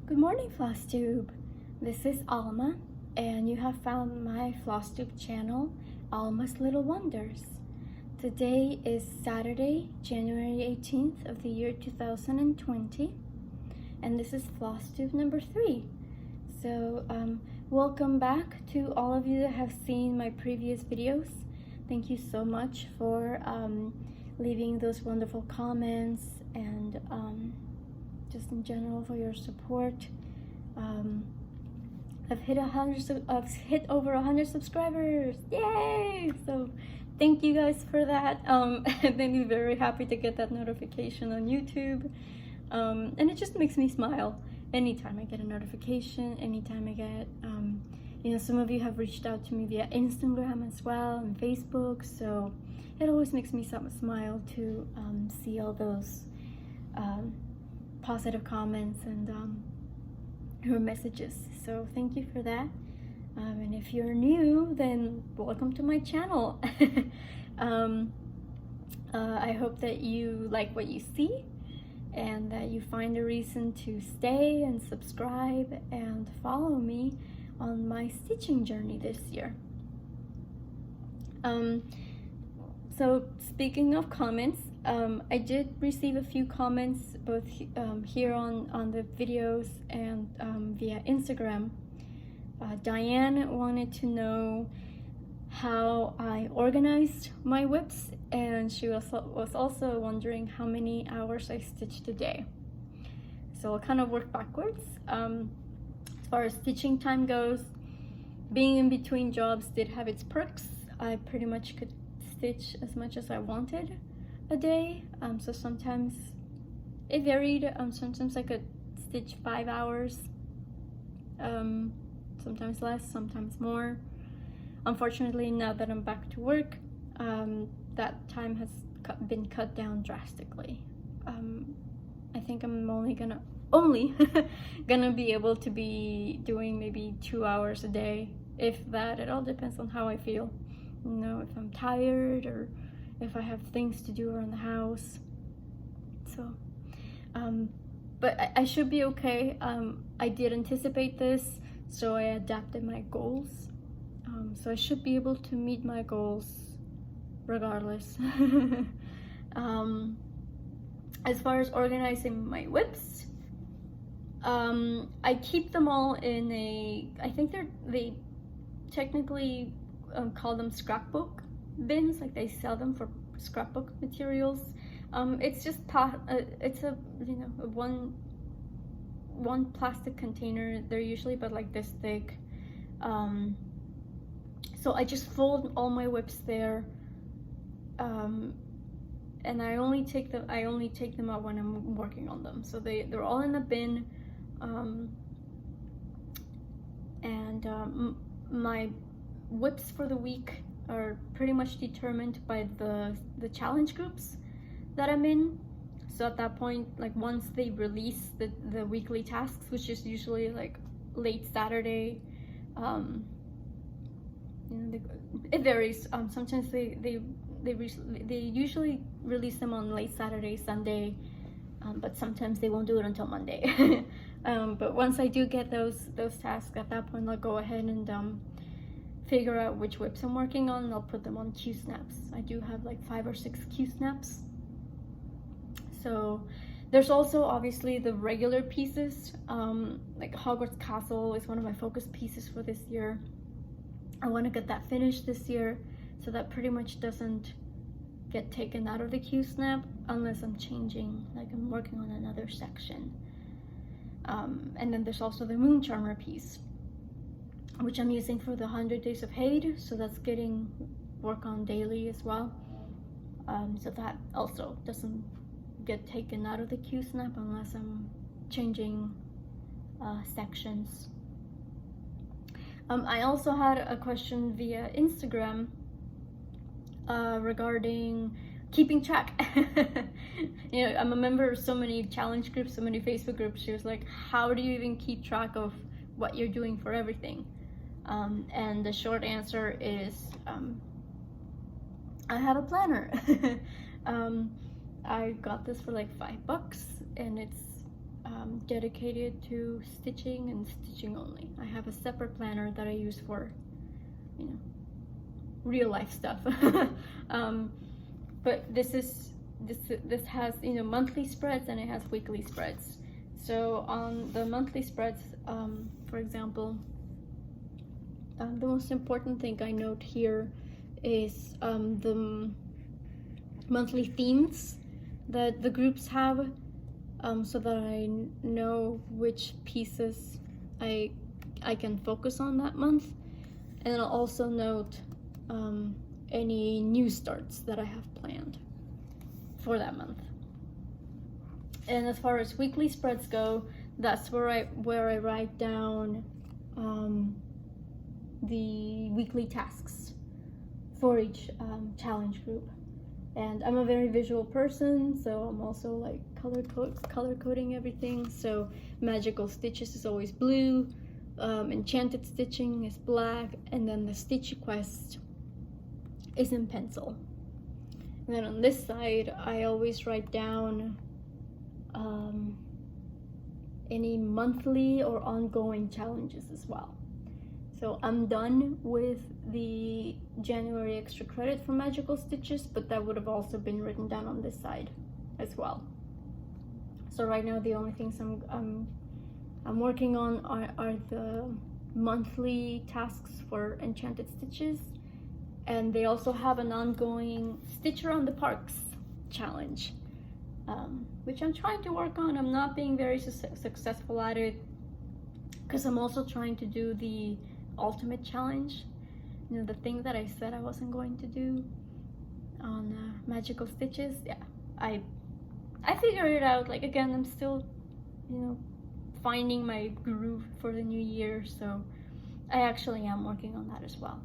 Good morning, FlossTube. This is Alma, and you have found my FlossTube channel, Alma's Little Wonders. Today is Saturday, January 18th of the year 2020, and this is FlossTube number 3. So, welcome back to all of you that have seen my previous videos. Thank you so much for leaving those wonderful comments and just in general for your support. I've hit over 100 subscribers. Yay! So thank you guys for that. It made me very happy to get that notification on YouTube, and it just makes me smile anytime I get a notification, anytime I get some of you have reached out to me via Instagram as well and Facebook, so it always makes me smile to see all those positive comments and your messages. So thank you for that. And if you're new, then welcome to my channel. I hope that you like what you see and that you find a reason to stay and subscribe and follow me on my stitching journey this year. So speaking of comments, I did receive a few comments both here on the videos and via Instagram. Diane wanted to know how I organized my whips, and she was also wondering how many hours I stitched a day. So I'll kind of work backwards. As far as stitching time goes, being in between jobs did have its perks. I pretty much could stitch as much as I wanted a day, so sometimes it varied. Sometimes I could stitch 5 hours, sometimes less, sometimes more. Unfortunately, now that I'm back to work, that time has been cut down drastically. I think I'm only gonna be able to be doing maybe 2 hours a day, if that. It all depends on how I feel, if I'm tired or if I have things to do around the house. So but I should be okay. I did anticipate this, so I adapted my goals, so I should be able to meet my goals regardless. As far as organizing my whips, I keep them all in I think they technically call them scrapbook bins, like they sell them for scrapbook materials. It's just it's a one plastic container. They're usually about like this thick. So I just fold all my whips there, and I only take them out when I'm working on them. So they're all in a bin, and my whips for the week are pretty much determined by the challenge groups that I'm in. So at that point, like once they release the weekly tasks, which is usually like late Saturday, it varies. Sometimes they usually release them on late Saturday, Sunday, but sometimes they won't do it until Monday. But once I do get those tasks, at that point I'll go ahead and figure out which whips I'm working on, and I'll put them on Q snaps. I do have like 5 or 6 Q snaps. So there's also obviously the regular pieces, like Hogwarts Castle is one of my focus pieces for this year. I want to get that finished this year, so that pretty much doesn't get taken out of the Q snap unless I'm changing, like I'm working on another section. And then there's also the Moon Charmer piece, which I'm using for the 100 Days of Hate, so that's getting work on daily as well. So that also doesn't get taken out of the Q snap unless I'm changing sections. I also had a question via Instagram regarding keeping track. I'm a member of so many challenge groups, so many Facebook groups. She was like, how do you even keep track of what you're doing for everything? And the short answer is I have a planner. I got this for like $5, and it's dedicated to stitching and stitching only. I have a separate planner that I use for, you know, real life stuff. But this has, you know, monthly spreads and it has weekly spreads. So on the monthly spreads, for example, the most important thing I note here is the monthly themes that the groups have, so that I know which pieces I can focus on that month. And I'll also note any new starts that I have planned for that month. And as far as weekly spreads go, that's where I write down the weekly tasks for each challenge group. And I'm a very visual person, so I'm also like color coding everything. So Magical Stitches is always blue, Enchanted Stitching is black, and then the Stitch eQuest is in pencil. And then on this side, I always write down any monthly or ongoing challenges as well. So I'm done with the January extra credit for Magical Stitches, but that would have also been written down on this side as well. So right now the only things I'm working on are the monthly tasks for Enchanted Stitches, and they also have an ongoing Stitch Around the Parks challenge, which I'm trying to work on. I'm not being very successful at it because I'm also trying to do the ultimate challenge, you know, the thing that I said I wasn't going to do on Magical Stitches. Yeah, I figured it out. Like, again, I'm still, you know, finding my groove for the new year, so I actually am working on that as well.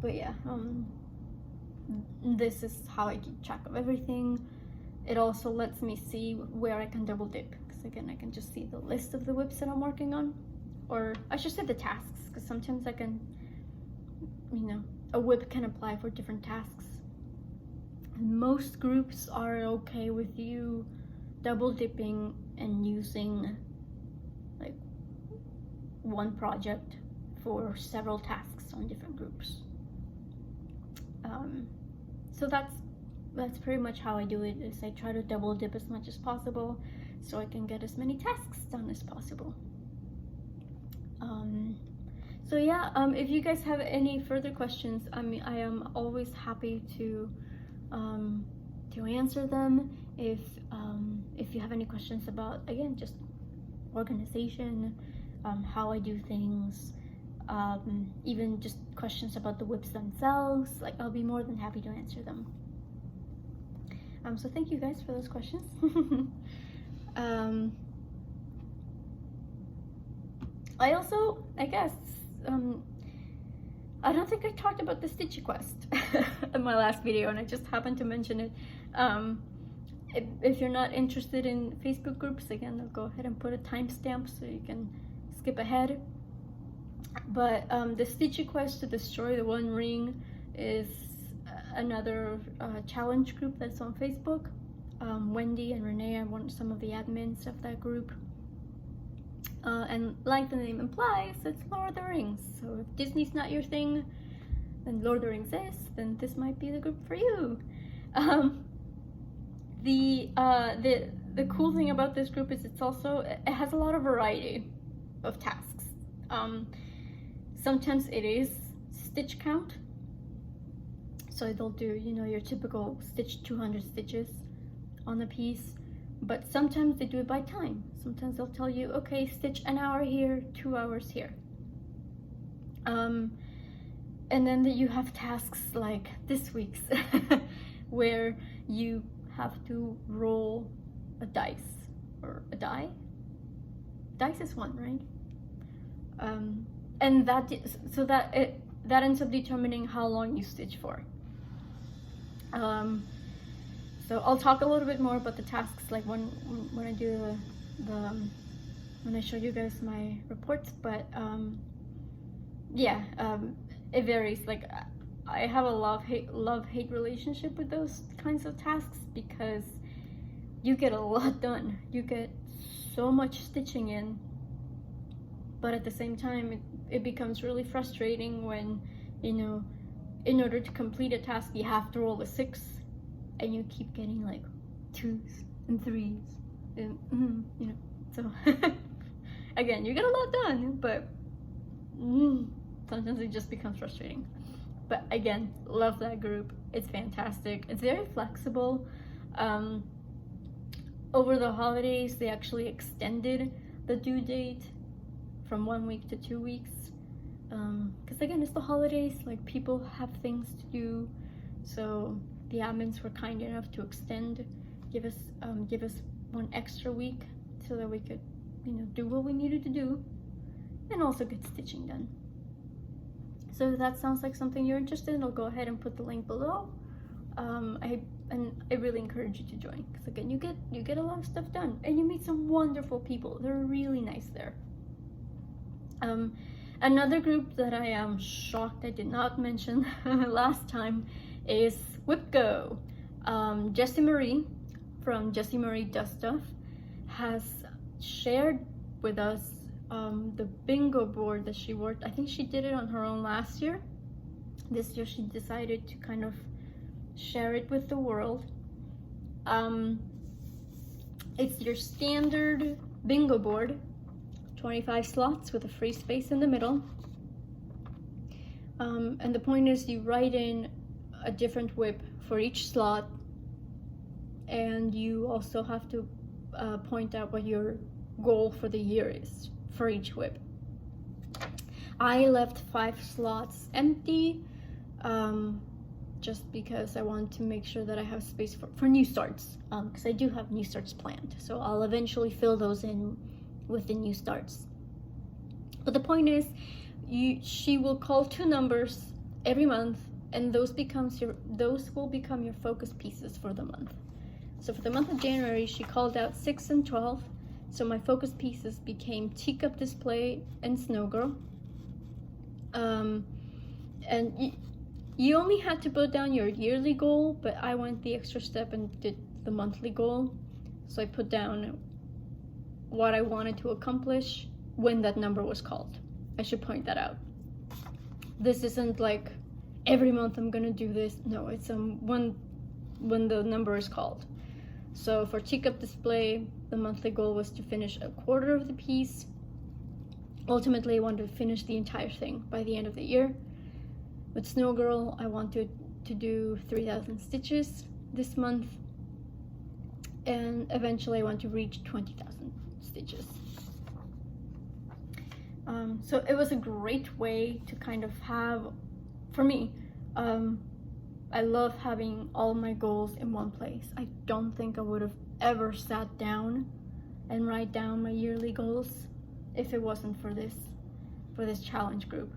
But yeah, this is how I keep track of everything. It also lets me see where I can double dip, because again, I can just see the list of the whips that I'm working on, or I should say the tasks, because sometimes I can, you know, a whip can apply for different tasks. And most groups are okay with you double dipping and using like one project for several tasks on different groups. So that's pretty much how I do it, is I try to double dip as much as possible so I can get as many tasks done as possible. So yeah, if you guys have any further questions, I mean, I am always happy to answer them. If you have any questions about, again, just organization, how I do things, even just questions about the whips themselves, like, I'll be more than happy to answer them. So thank you guys for those questions. I also, I guess, I don't think I talked about the Stitch eQuest in my last video, and I just happened to mention it. If you're not interested in Facebook groups, again, I'll go ahead and put a timestamp so you can skip ahead. But the Stitch eQuest to destroy the One Ring is another challenge group that's on Facebook. Wendy and Renee are some of the admins of that group. And like the name implies, it's Lord of the Rings. So if Disney's not your thing, and Lord of the Rings is, then this might be the group for you. The cool thing about this group is it has a lot of variety of tasks. Sometimes it is stitch count, so they'll do, you know, your typical stitch 200 stitches on a piece. But sometimes they do it by time. Sometimes they'll tell you, okay, stitch an hour here, 2 hours here. And then you have tasks like this week's, where you have to roll a dice, or a die? Dice is one, right? And that ends up determining how long you stitch for. So I'll talk a little bit more about the tasks, like when I do when I show you guys my reports. But yeah, it varies. Like, I have a love-hate relationship with those kinds of tasks, because you get a lot done. You get so much stitching in, but at the same time it becomes really frustrating when, you know, in order to complete a task you have to roll a 6 and you keep getting like 2s and 3s and you know, so again, you get a lot done, but sometimes it just becomes frustrating. But again, love that group. It's fantastic. It's very flexible. Over the holidays they actually extended the due date from 1 week to 2 weeks, because again, it's the holidays, like people have things to do, so the admins were kind enough to extend, give us 1 extra week so that we could, you know, do what we needed to do and also get stitching done. So if that sounds like something you're interested in, I'll go ahead and put the link below. I really encourage you to join, because again, you get a lot of stuff done and you meet some wonderful people. They're really nice there. Another group that I am shocked I did not mention last time is WhipGo. Jessie Marie from Jessie Marie Does Stuff has shared with us the bingo board that she worked. I think she did it on her own last year. This year she decided to kind of share it with the world. It's your standard bingo board, 25 slots with a free space in the middle. And the point is you write in a different whip for each slot, and you also have to point out what your goal for the year is for each whip. I left 5 slots empty, just because I want to make sure that I have space for new starts, because I do have new starts planned, so I'll eventually fill those in with the new starts. But the point is, she will call 2 numbers every month, and those will become your focus pieces for the month. So for the month of January, she called out 6 and 12. So my focus pieces became Teacup Display and Snowgirl. And you only had to put down your yearly goal, but I went the extra step and did the monthly goal. So I put down what I wanted to accomplish when that number was called. I should point that out. This isn't like every month I'm gonna do this. No, it's when the number is called. So for Teacup Display, the monthly goal was to finish a quarter of the piece. Ultimately, I wanted to finish the entire thing by the end of the year. With Snowgirl, I wanted to do 3,000 stitches this month, and eventually I want to reach 20,000 stitches. So it was a great way to kind of have, for me, I love having all my goals in one place. I don't think I would have ever sat down and write down my yearly goals if it wasn't for this challenge group.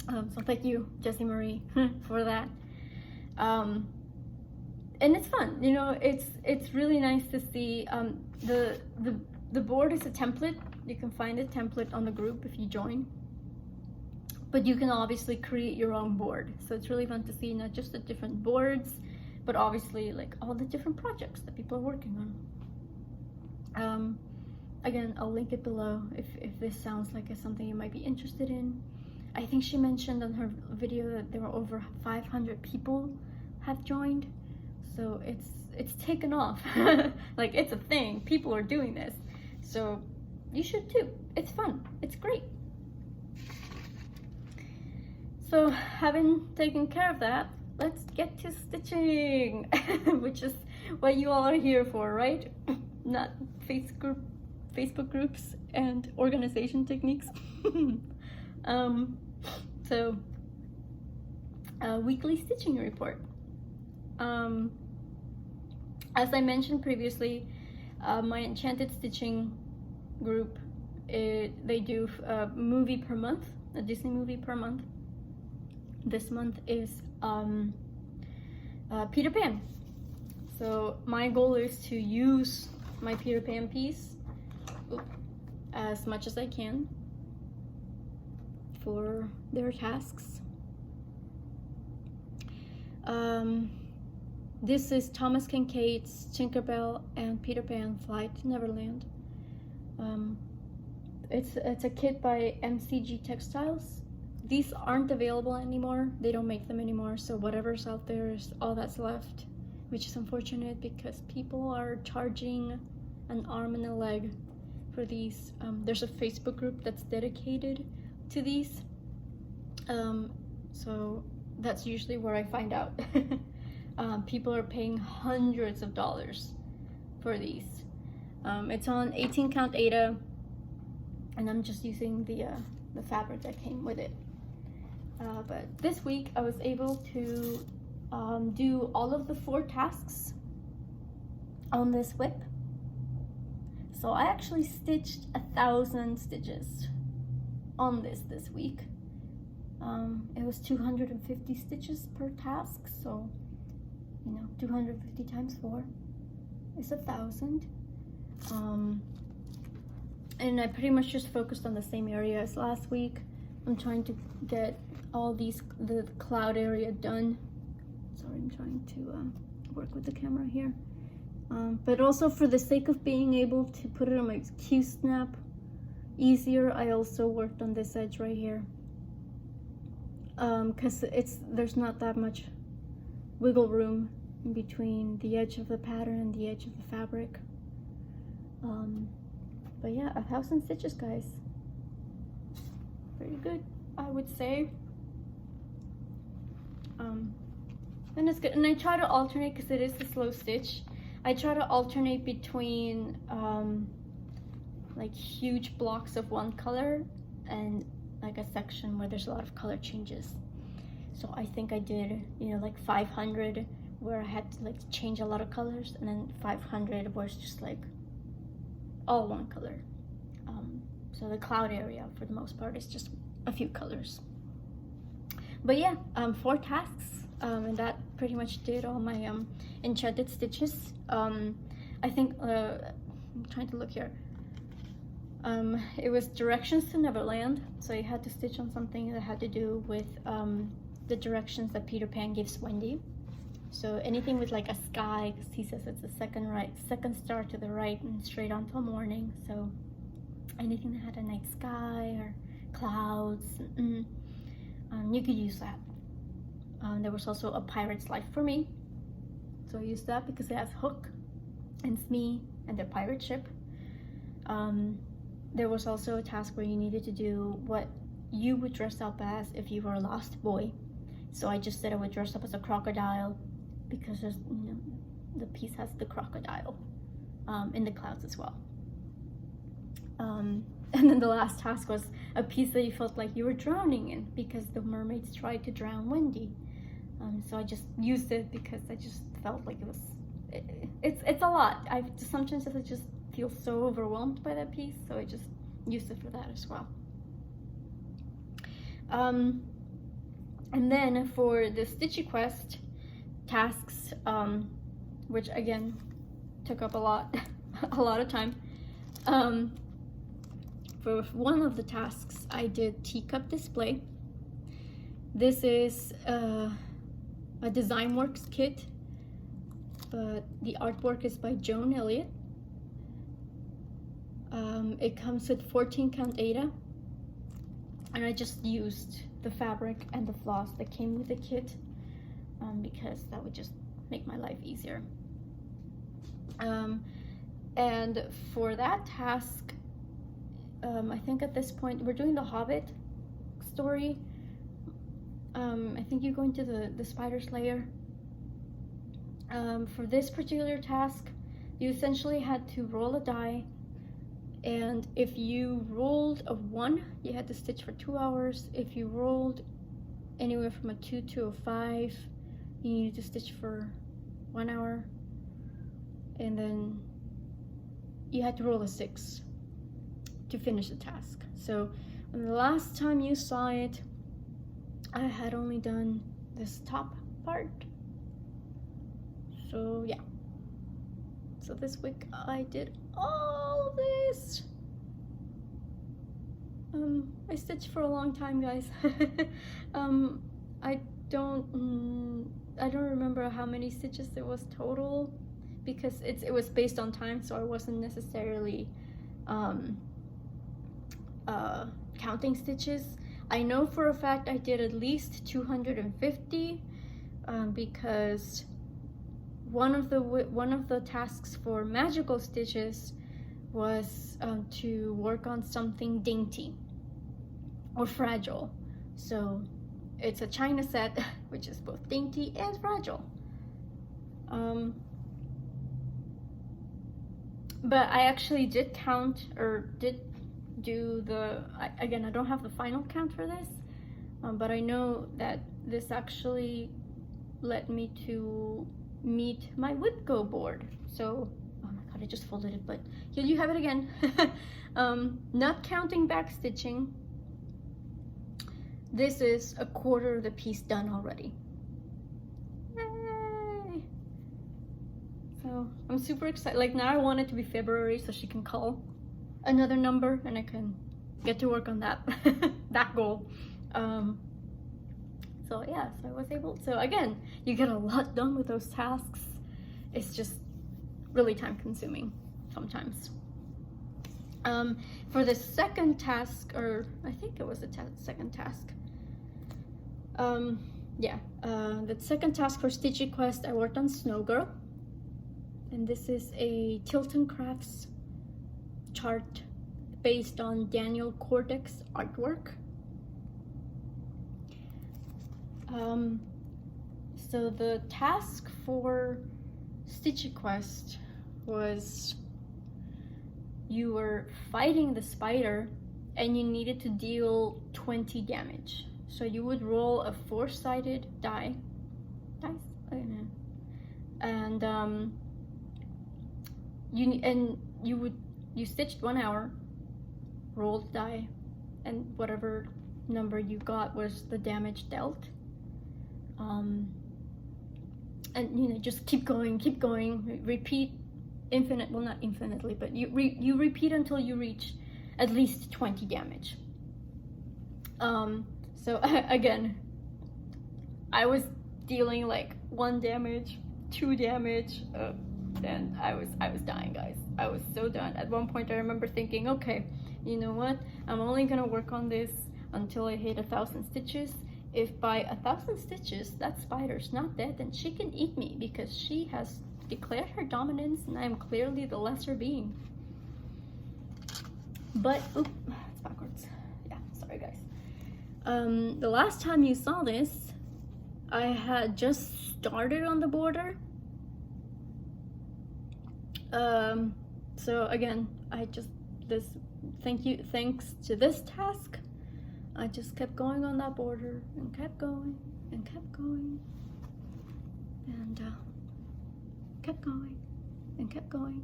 So thank you, Jessie Marie, for that. And it's fun, you know. It's really nice to see. The board is a template. You can find a template on the group if you join. But you can obviously create your own board. So it's really fun to see not just the different boards, but obviously like all the different projects that people are working on. Again, I'll link it below if this sounds like it's something you might be interested in. I think she mentioned on her video that there were over 500 people have joined. So it's taken off. Like, it's a thing. People are doing this. So you should too. It's fun. It's great. So having taken care of that, let's get to stitching, which is what you all are here for, right? Not Facebook groups and organization techniques. So weekly stitching report. As I mentioned previously, my Enchanted Stitching group, they do a movie per month, a Disney movie per month. This month is Peter Pan. So my goal is to use my Peter Pan piece as much as I can for their tasks. This is Thomas Kincaid's Tinkerbell and Peter Pan Fly to Neverland. It's a kit by MCG Textiles. These aren't available anymore. They don't make them anymore, so whatever's out there is all that's left, which is unfortunate because people are charging an arm and a leg for these. There's a Facebook group that's dedicated to these, so that's usually where I find out. People are paying hundreds of dollars for these. It's on 18 count Aida, and I'm just using the fabric that came with it. But this week I was able to do all of the 4 tasks on this whip. So I actually stitched 1,000 stitches on this week. It was 250 stitches per task, so 250 times 4 is 1,000. And I pretty much just focused on the same area as last week. I'm trying to get all the cloud area done. Sorry, I'm trying to work with the camera here. But also for the sake of being able to put it on my Q-snap easier, I also worked on this edge right here. Because there's not that much wiggle room in between the edge of the pattern and the edge of the fabric. But yeah, 1,000 stitches, guys. Very good, I would say. And it's good. And I try to alternate, because it is a slow stitch. I try to alternate between like huge blocks of one color and like a section where there's a lot of color changes. So I think I did, like 500 where I had to like change a lot of colors, and then 500 where it's just like all one color. So the cloud area for the most part is just a few colors. But yeah, 4 tasks, and that pretty much did all my enchanted stitches. I think I'm trying to look here. It was directions to Neverland, so you had to stitch on something that had to do with the directions that Peter Pan gives Wendy. So anything with like a sky, because he says it's the second star to the right and straight on till morning. So anything that had a night sky or clouds, you could use that. There was also a pirate's life for me, so I used that because it has Hook and Smee and their pirate ship. There was also a task where you needed to do what you would dress up as if you were a lost boy. So I just said I would dress up as a crocodile, because there's, the piece has the crocodile in the clouds as well. And then the last task was a piece that you felt like you were drowning in, because the mermaids tried to drown Wendy. So I just used it because I just felt like it's a lot. Sometimes I just feel so overwhelmed by that piece, so I just used it for that as well. And then for the Stitch eQuest tasks, which again took up a lot of time. For one of the tasks, I did teacup display. This is a Design Works kit, but the artwork is by Joan Elliott. It comes with 14 count Aida, and I just used the fabric and the floss that came with the kit, because that would just make my life easier. And for that task, I think at this point we're doing the Hobbit story. I think you go into the spider's lair. For this particular task, you essentially had to roll a die, and if you rolled a 1, you had to stitch for 2 hours. If you rolled anywhere from a 2 to a 5, you needed to stitch for 1 hour, and then you had to roll a 6 to finish the task. So when the last time you saw it, I had only done this top part. So yeah, so this week I did all of this. I stitched for a long time, guys. I don't I don't remember how many stitches it was total, because it was based on time, so I wasn't necessarily counting stitches. I know for a fact I did at least 250, because one of the tasks for magical stitches was to work on something dainty or fragile. So it's a china set, which is both dainty and fragile. But I actually did count, or did do again, I don't have the final count for this, but I know that this actually led me to meet my wood go board. So, oh my god, I just folded it, but here you have it again. Not counting back stitching, this is a quarter of the piece done already. Yay! So I'm super excited. Like, now I want it to be February so she can call another number and I can get to work on that that goal. So yeah, so I was able. So again, you get a lot done with those tasks. It's just really time consuming sometimes. For the second task, or I think it was the second task. The second task for Stitch eQuest, I worked on Snowgirl, and this is a Tilton Crafts chart based on Daniel Cordeck's artwork. So the task for Stitch eQuest was, you were fighting the spider and you needed to deal 20 damage. So you would roll a 4-sided dice, I don't know, and you stitched 1 hour, rolled die, and whatever number you got was the damage dealt. And you know, just keep going, repeat well, not infinitely, but you repeat until you reach at least 20 damage. So again, I was dealing like 1 damage, 2 damage, and I was dying, guys. I was so done. At one point I remember thinking, okay, you know what, I'm only gonna work on this until I hit 1,000 stitches. If by 1,000 stitches that spider's not dead, then she can eat me, because she has declared her dominance and I am clearly the lesser being. But, oop, it's backwards. Yeah, sorry guys. The last time you saw this, I had just started on the border. So again, thanks to this task, I just kept going on that border and kept going and kept going and kept going and kept going.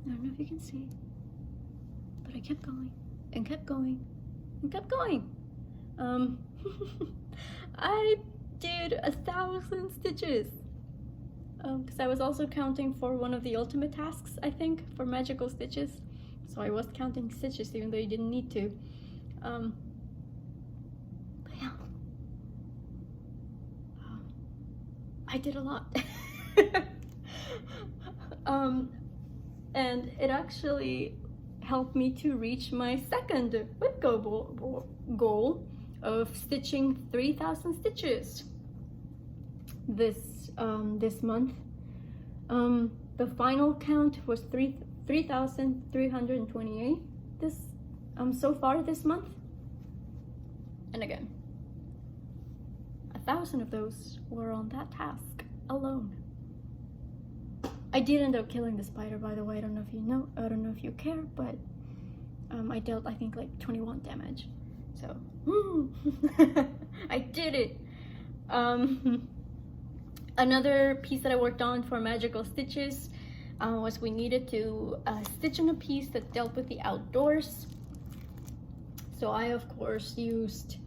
I don't know if you can see, but I kept going and kept going and kept going. I did 1,000 stitches, because I was also counting for one of the ultimate tasks, I think, for magical stitches. So I was counting stitches even though you didn't need to. But yeah, I did a lot. And it actually helped me to reach my second wood goal of stitching 3,000 stitches this month. The final count was 3,328 so far this month, and again, 1,000 of those were on that task alone. I did end up killing the spider, by the way. I don't know if you know, I don't know if you care, but I dealt, I think, like 21 damage. So I did it. Another piece that I worked on for magical stitches was we needed to stitch on a piece that dealt with the outdoors. So I, of course, used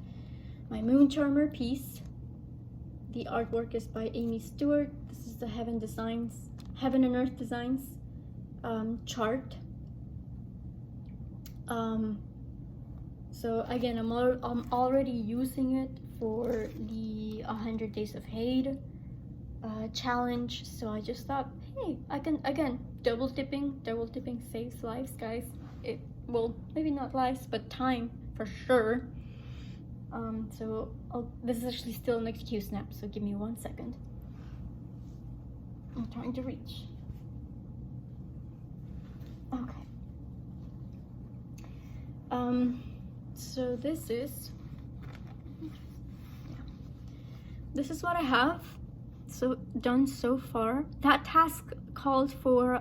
my Moon Charmer piece. The artwork is by Amy Stewart. This is the Heaven and Earth Designs chart. So again, I'm already using it for the 100 Days of Hate challenge, so I just thought, hey, I can, again, double dipping saves lives, guys. It will, maybe not lives, but time for sure. So this is actually still an XQ snap, so give me 1 second. I'm trying to reach. Okay. So this is what I have done so far. That task called for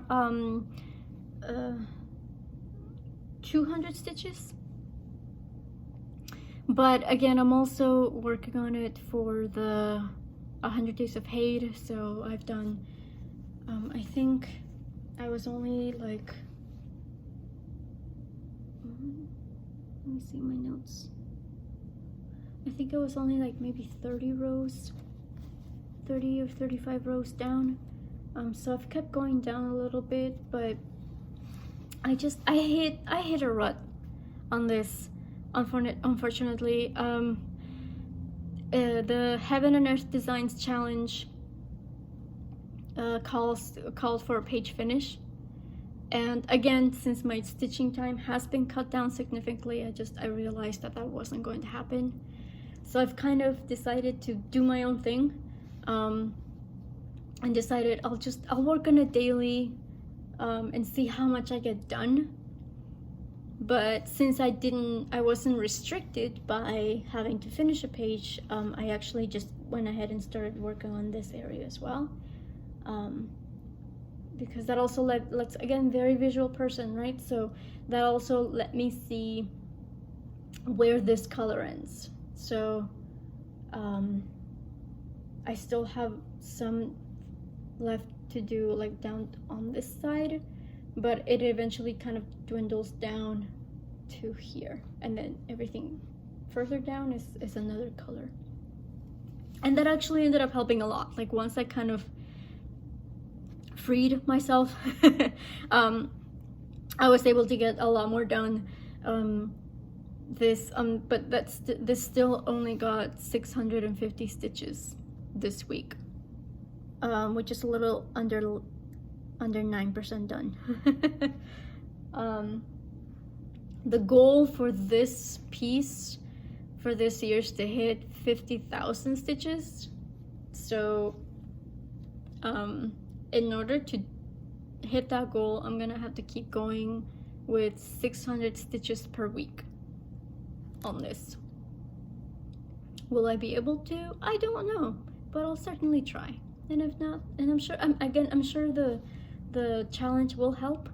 200 stitches, but again, I'm also working on it for the 100 Days of Hate. So I've done I think I was only like, let me see my notes. I think it was only like maybe 30 rows, 30 or 35 rows down. So I've kept going down a little bit, but I hit a rut on this, unfortunately. The Heaven and Earth Designs challenge called for a page finish, and again, since my stitching time has been cut down significantly, I realized that wasn't going to happen. So I've kind of decided to do my own thing, and decided I'll work on it daily, and see how much I get done. But since I wasn't restricted by having to finish a page, I actually just went ahead and started working on this area as well. Because that also lets, again, very visual person, right? So that also let me see where this color ends. So I still have some left to do, like down on this side, but it eventually kind of dwindles down to here, and then everything further down is another color. And that actually ended up helping a lot. Like once I kind of freed myself, I was able to get a lot more done. But this still only got 650 stitches this week, which is a little under 9% done. The goal for this piece for this year is to hit 50,000 stitches. So in order to hit that goal, I'm gonna have to keep going with 600 stitches per week on this. Will I be able to? I don't know, but I'll certainly try. And if not, and I'm sure the challenge will help.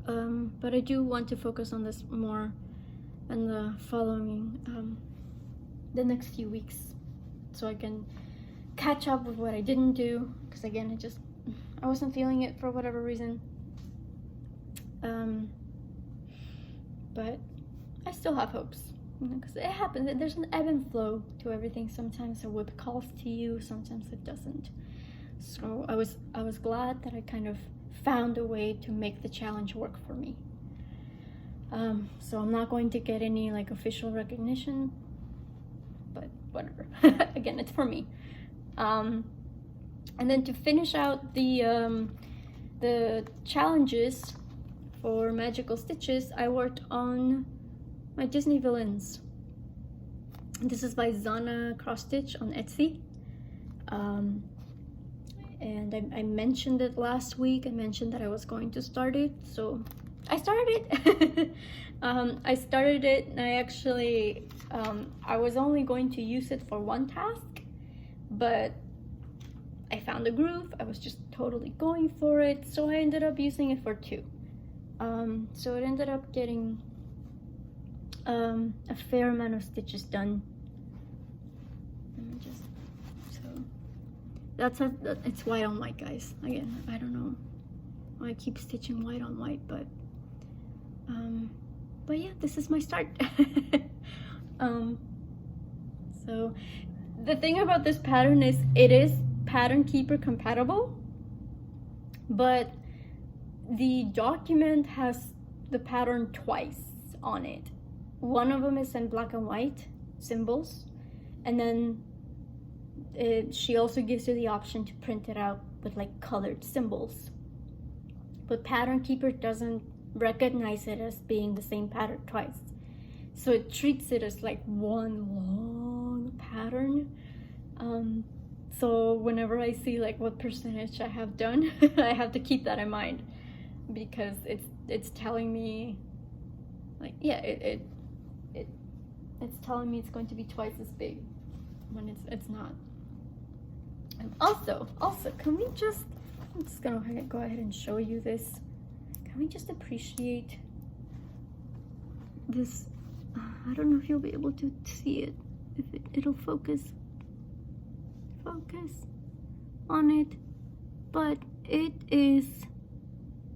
But I do want to focus on this more in the following, the next few weeks, so I can catch up with what I didn't do. Because again, I wasn't feeling it for whatever reason. But I still have hopes, because it happens. There's an ebb and flow to everything. Sometimes a whip calls to you, sometimes it doesn't. So I was glad that I kind of found a way to make the challenge work for me. So I'm not going to get any like official recognition, but whatever. Again, it's for me. And then to finish out the challenges for Magical Stitches, I worked on my Disney villains. This is by Zana Cross Stitch on Etsy. And I mentioned it last week. I mentioned that I was going to start it, so I started it. I started it, and I actually, I was only going to use it for one task, but I found a groove. I was just totally going for it, so I ended up using it for two. So it ended up getting a fair amount of stitches done. It's white on white, guys. Again, I don't know why I keep stitching white on white, but yeah, this is my start. So the thing about this pattern is it is Pattern Keeper compatible, but the document has the pattern twice on it. One of them is in black and white, symbols, and then she also gives you the option to print it out with like colored symbols. But Pattern Keeper doesn't recognize it as being the same pattern twice, so it treats it as like one long pattern. So whenever I see like what percentage I have done, I have to keep that in mind, because it's telling me like, yeah, it's telling me it's going to be twice as big when it's not. And also can we just, I'm just gonna go ahead and show you this. Can we just appreciate this? I don't know if you'll be able to see it, if it'll focus on it, but it is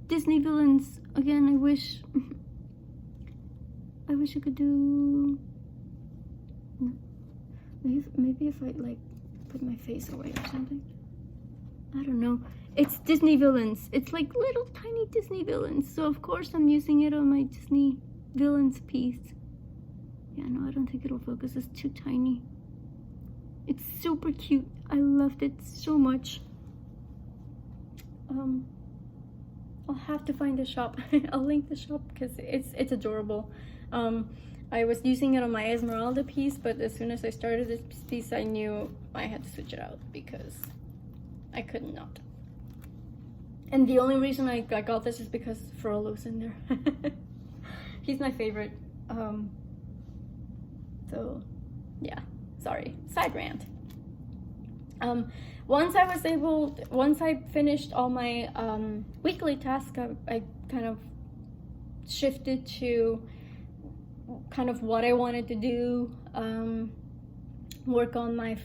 Disney villains again. I wish I could do, maybe if I like put my face away or something. I don't know. It's Disney villains. It's like little tiny Disney villains. So of course I'm using it on my Disney villains piece. Yeah, no, I don't think it'll focus. It's too tiny. It's super cute. I loved it so much. I'll have to find the shop. I'll link the shop because it's adorable. I was using it on my Esmeralda piece, but as soon as I started this piece, I knew I had to switch it out because I could not. And the only reason I got this is because Frollo's in there. He's my favorite. So yeah, sorry, side rant. Once I finished all my weekly tasks, I kind of shifted to kind of what I wanted to do, work on my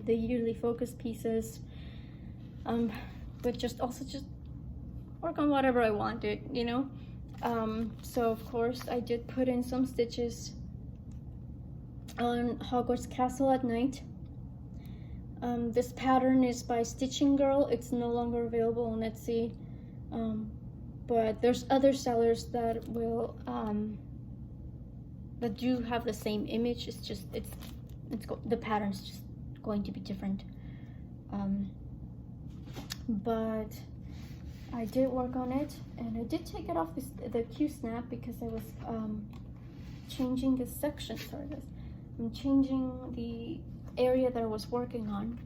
the yearly focus pieces, but just work on whatever I wanted, so of course I did put in some stitches on Hogwarts Castle at night. This pattern is by Stitching Girl. It's no longer available on Etsy, but there's other sellers that will that do have the same image. It's just the pattern's just going to be different. But I did work on it, and I did take it off the Q snap because I was changing the section. Sorry guys, I'm changing the area that I was working on.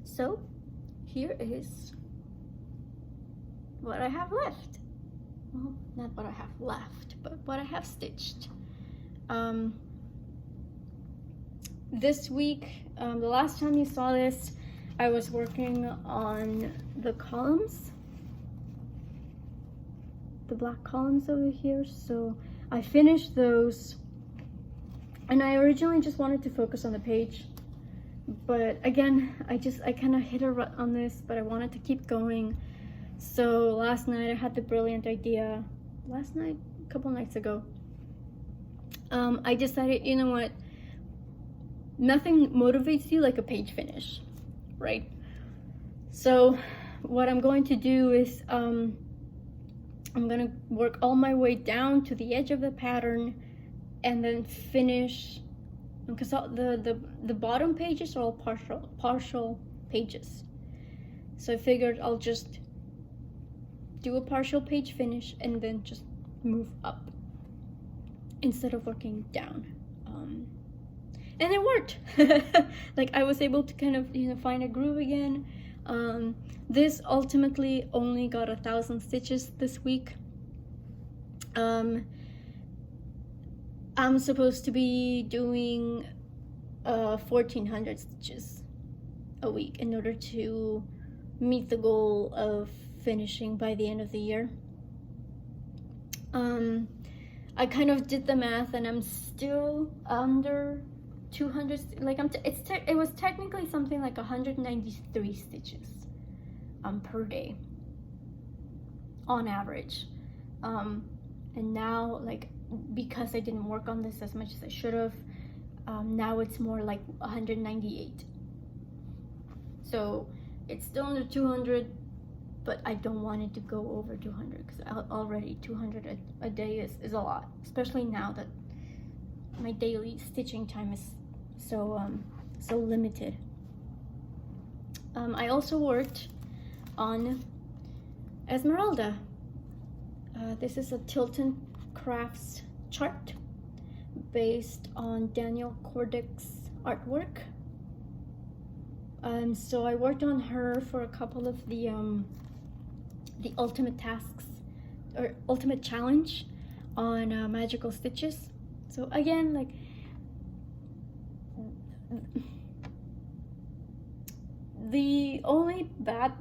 So here is what I have left. Well, not what I have left, but what I have stitched. This week, the last time you saw this, I was working on the columns, the black columns over here. So I finished those, and I originally just wanted to focus on the page, but again, I kind of hit a rut on this, but I wanted to keep going. So last night I had the brilliant idea, a couple nights ago, I decided, you know what, nothing motivates you like a page finish, right? So what I'm going to do is I'm gonna work all my way down to the edge of the pattern and then finish, because the bottom pages are all partial pages. So I figured I'll just do a partial page finish and then just move up instead of working down. And it worked. Like I was able to kind of find a groove again. This ultimately only got 1,000 stitches this week. I'm supposed to be doing 1,400 stitches a week in order to meet the goal of finishing by the end of the year. I kind of did the math, and I'm still under 200. Like it was technically something like 193 stitches per day on average. And now, like, because I didn't work on this as much as I should have, now it's more like 198. So it's still under 200, but I don't want it to go over 200 because already 200 a day is a lot, especially now that my daily stitching time is so so limited. I also worked on Esmeralda. This is a Tilton Crafts chart based on Daniel Cordick's artwork. So I worked on her for a couple of the ultimate tasks or ultimate challenge on magical stitches. So again, like the only bad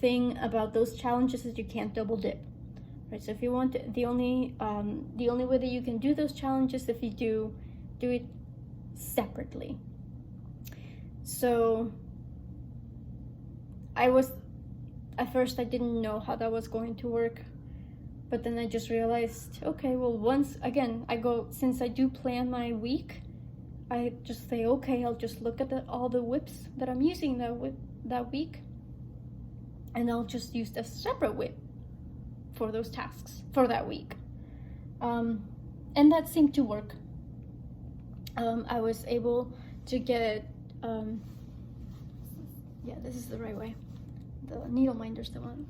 thing about those challenges is you can't double dip, right? So if you want to, the only way that you can do those challenges if you do it separately. So at first I didn't know how that was going to work, but then I just realized, okay, well, once again since I do plan my week, I just say, okay, I'll just look at all the whips that I'm using that week, and I'll just use a separate whip for those tasks for that week. And that seemed to work. I was able to get yeah, this is the right way. The needle minder's the one.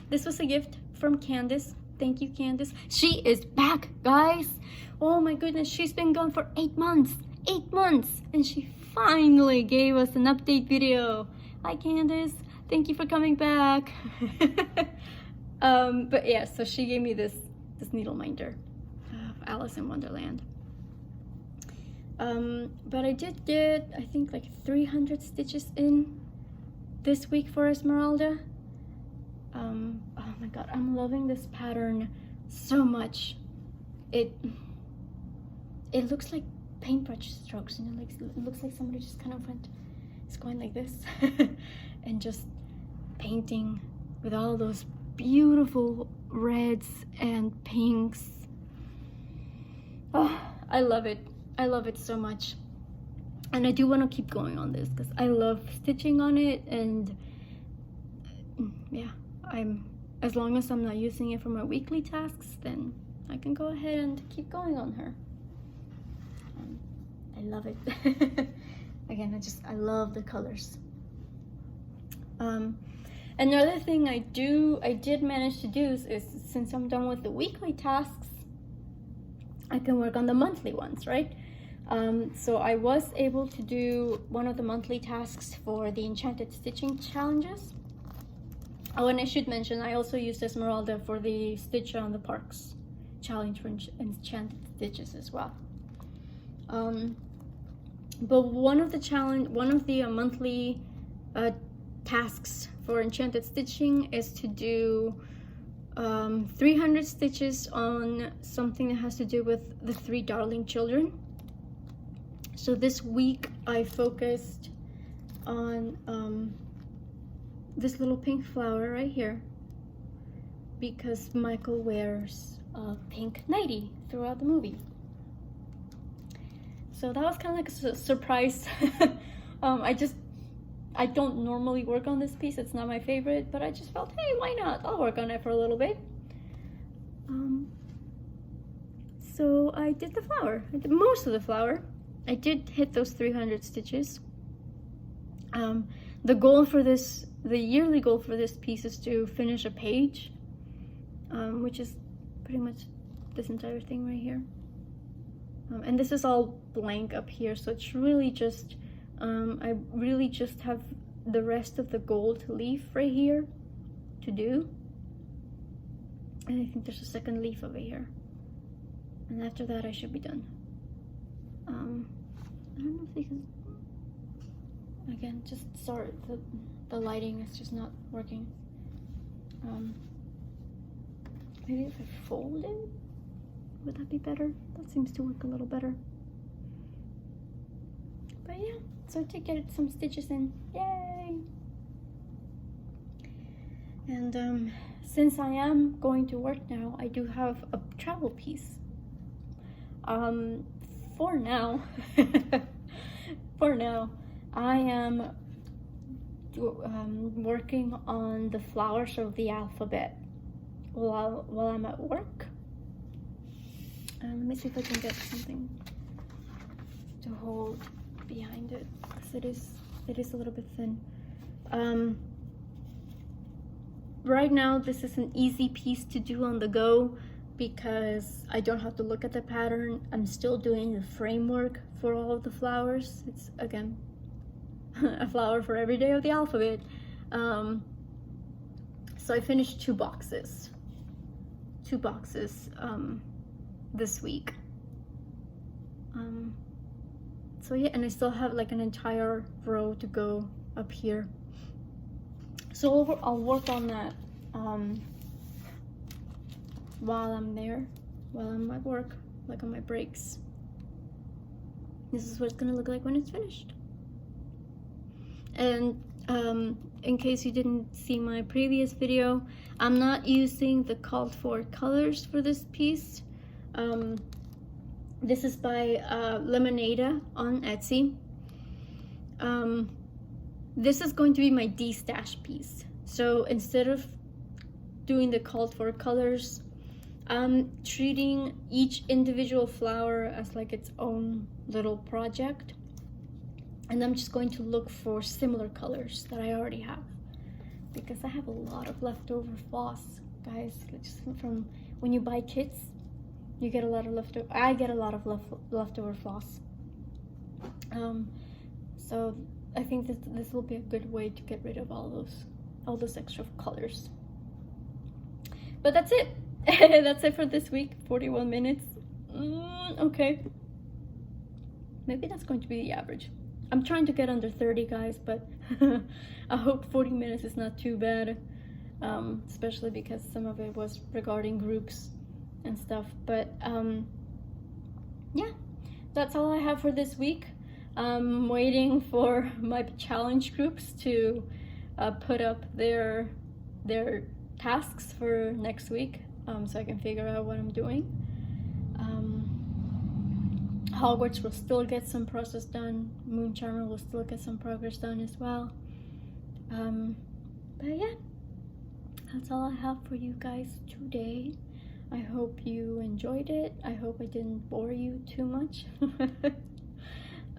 This was a gift from Candace. Thank you, Candace. She is back, guys. Oh my goodness, she's been gone for 8 months. 8 months, and she finally gave us an update video. Hi, Candace. Thank you for coming back. But yeah, so she gave me this needle minder of Alice in Wonderland. But I did get, I think, like 300 stitches in this week for Esmeralda. Oh my god, I'm loving this pattern so much. It looks like paintbrush strokes, you know, like it looks like somebody just kind of is going like this and just painting with all those beautiful reds and pinks. Oh, I love it. I love it so much, and I do want to keep going on this because I love stitching on it. And yeah, as long as I'm not using it for my weekly tasks, then I can go ahead and keep going on her. I love it. Again, I love the colors. Another thing I did manage to do is since I'm done with the weekly tasks, I can work on the monthly ones, right? So I was able to do one of the monthly tasks for the Enchanted Stitching challenges. Oh, and I should mention, I also used Esmeralda for the Stitch on the Parks challenge for Enchanted Stitches as well. But one of the monthly tasks for Enchanted Stitching is to do 300 stitches on something that has to do with the 3 darling children. So this week I focused on this little pink flower right here because Michael wears a pink nightie throughout the movie. So that was kind of like a surprise. I don't normally work on this piece. It's not my favorite, but I just felt, hey, why not? I'll work on it for a little bit. So I did the flower. I did most of the flower. I did hit those 300 stitches. The yearly goal for this piece is to finish a page, which is pretty much this entire thing right here. And this is all blank up here, so it's really just, I really just have the rest of the gold leaf right here to do. And I think there's a second leaf over here. And after that, I should be done. I don't know if they can, again, just sorry, the lighting is just not working. Maybe if I fold it, would that be better? That seems to work a little better. But yeah, so to get some stitches in, yay! And since I am going to work now, I do have a travel piece. For now, I am working on the flowers of the alphabet while I'm at work. Let me see if I can get something to hold behind it, because it is a little bit thin. Right now this is an easy piece to do on the go because I don't have to look at the pattern. I'm still doing the framework for all of the flowers. It's again a flower for every day of the alphabet. So I finished two boxes this week. So yeah, and I still have like an entire row to go up here. So I'll work on that while I'm there, while I'm at work, like on my breaks. This is what it's gonna look like when it's finished. And in case you didn't see my previous video, I'm not using the called for colors for this piece. This is by Lemonada on Etsy. This is going to be my D-stash piece. So instead of doing the called for colors, I'm treating each individual flower as like its own little project. And I'm just going to look for similar colors that I already have, because I have a lot of leftover floss, guys. Just from when you buy kits, you get a lot of leftover. I get a lot of leftover floss. So I think this will be a good way to get rid of all those extra colors. But that's it. That's it for this week. 41 minutes. Okay. Maybe that's going to be the average. I'm trying to get under 30, guys, but I hope 40 minutes is not too bad, especially because some of it was regarding groups and stuff. But yeah, that's all I have for this week. I'm waiting for my challenge groups to put up their tasks for next week, so I can figure out what I'm doing. Hogwarts will still get some process done. Moon Charmer will still get some progress done as well. But yeah, that's all I have for you guys today. I hope you enjoyed it. I hope I didn't bore you too much.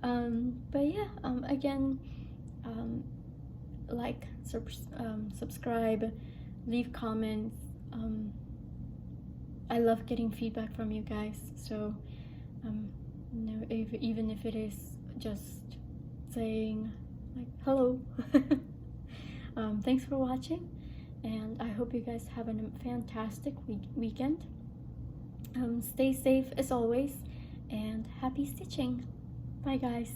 But yeah, again, like, subscribe, leave comments. I love getting feedback from you guys, so even if it is just saying like hello. Thanks for watching, and I hope you guys have a fantastic weekend. Stay safe as always, and happy stitching. Bye guys.